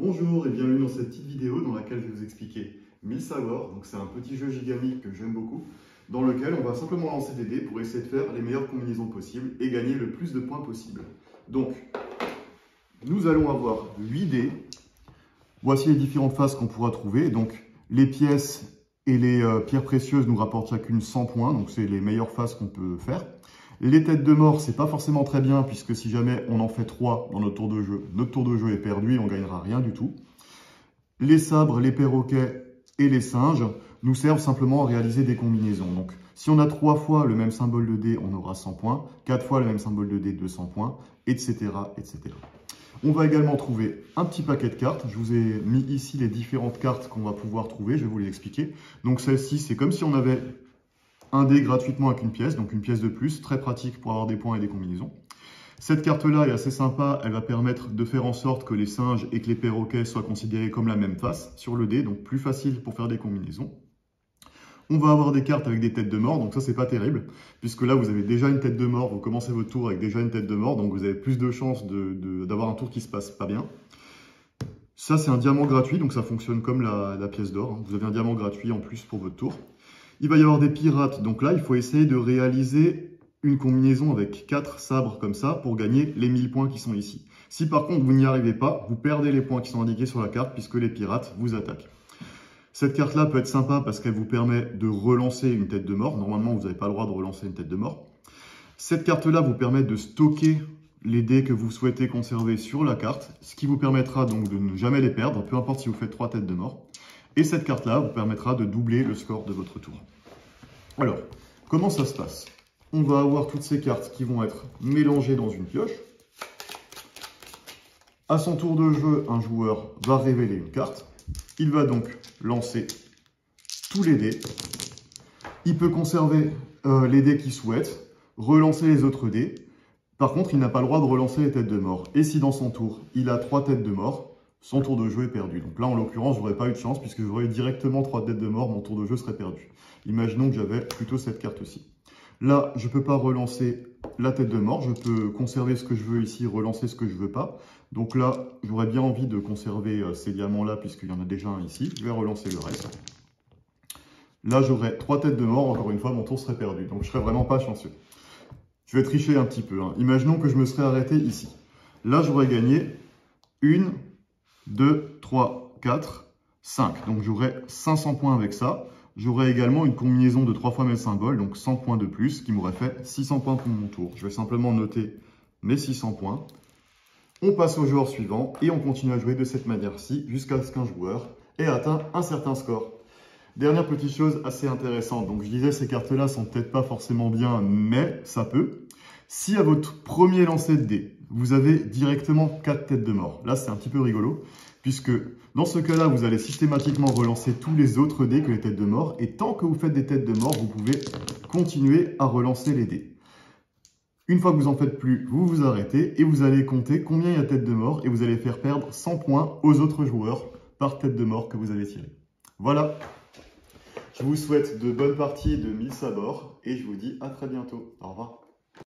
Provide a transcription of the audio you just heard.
Bonjour et bienvenue dans cette petite vidéo dans laquelle je vais vous expliquer 1000 savoirs. Donc c'est un petit jeu gigamique que j'aime beaucoup, dans lequel on va simplement lancer des dés pour essayer de faire les meilleures combinaisons possibles et gagner le plus de points possible. Donc, nous allons avoir 8 dés. Voici les différentes faces qu'on pourra trouver. Donc, les pièces et les pierres précieuses nous rapportent chacune 100 points, donc c'est les meilleures faces qu'on peut faire. Les têtes de mort, c'est pas forcément très bien, puisque si jamais on en fait 3 dans notre tour de jeu est perdu et on gagnera rien du tout. Les sabres, les perroquets et les singes nous servent simplement à réaliser des combinaisons. Donc, si on a 3 fois le même symbole de dé, on aura 100 points, 4 fois le même symbole de dé, 200 points, etc., etc. On va également trouver un petit paquet de cartes. Je vous ai mis ici les différentes cartes qu'on va pouvoir trouver, je vais vous les expliquer. Donc celle-ci, c'est comme si on avait un dé gratuitement avec une pièce, donc une pièce de plus, très pratique pour avoir des points et des combinaisons. Cette carte-là est assez sympa, elle va permettre de faire en sorte que les singes et que les perroquets soient considérés comme la même face sur le dé, donc plus facile pour faire des combinaisons. On va avoir des cartes avec des têtes de mort, donc ça c'est pas terrible, puisque là vous avez déjà une tête de mort, vous commencez votre tour avec déjà une tête de mort, donc vous avez plus de chances d'avoir un tour qui se passe pas bien. Ça c'est un diamant gratuit, donc ça fonctionne comme la pièce d'or, hein. Vous avez un diamant gratuit en plus pour votre tour. Il va y avoir des pirates, donc là il faut essayer de réaliser une combinaison avec 4 sabres comme ça pour gagner les 1000 points qui sont ici. Si par contre vous n'y arrivez pas, vous perdez les points qui sont indiqués sur la carte puisque les pirates vous attaquent. Cette carte-là peut être sympa parce qu'elle vous permet de relancer une tête de mort. Normalement, vous n'avez pas le droit de relancer une tête de mort. Cette carte-là vous permet de stocker les dés que vous souhaitez conserver sur la carte, ce qui vous permettra donc de ne jamais les perdre, peu importe si vous faites 3 têtes de mort. Et cette carte-là vous permettra de doubler le score de votre tour. Alors, comment ça se passe? On va avoir toutes ces cartes qui vont être mélangées dans une pioche. À son tour de jeu, un joueur va révéler une carte. Il va donc lancer tous les dés. Il peut conserver les dés qu'il souhaite, relancer les autres dés. Par contre, il n'a pas le droit de relancer les têtes de mort. Et si dans son tour, il a 3 têtes de mort, son tour de jeu est perdu. Donc là, en l'occurrence, je n'aurais pas eu de chance puisque j'aurais eu directement 3 têtes de mort, mon tour de jeu serait perdu. Imaginons que j'avais plutôt cette carte-ci. Là, je ne peux pas relancer la tête de mort, je peux conserver ce que je veux ici, relancer ce que je ne veux pas. Donc là, j'aurais bien envie de conserver ces diamants-là, puisqu'il y en a déjà un ici. Je vais relancer le reste. Là, j'aurais 3 têtes de mort, encore une fois, mon tour serait perdu. Donc je ne serais vraiment pas chanceux. Je vais tricher un petit peu, hein. Imaginons que je me serais arrêté ici. Là, j'aurais gagné 1, 2, 3, 4, 5. Donc j'aurais 500 points avec ça. J'aurais également une combinaison de 3 fois mes symboles, donc 100 points de plus, qui m'aurait fait 600 points pour mon tour. Je vais simplement noter mes 600 points. On passe au joueur suivant et on continue à jouer de cette manière-ci jusqu'à ce qu'un joueur ait atteint un certain score. Dernière petite chose assez intéressante. Donc je disais, ces cartes-là sont peut-être pas forcément bien, mais ça peut. Si à votre premier lancer de dés, vous avez directement 4 têtes de mort. Là, c'est un petit peu rigolo, puisque dans ce cas-là, vous allez systématiquement relancer tous les autres dés que les têtes de mort. Et tant que vous faites des têtes de mort, vous pouvez continuer à relancer les dés. Une fois que vous en faites plus, vous vous arrêtez et vous allez compter combien il y a de têtes de mort et vous allez faire perdre 100 points aux autres joueurs par tête de mort que vous avez tiré. Voilà. Je vous souhaite de bonnes parties de 1000 sabords et je vous dis à très bientôt. Au revoir.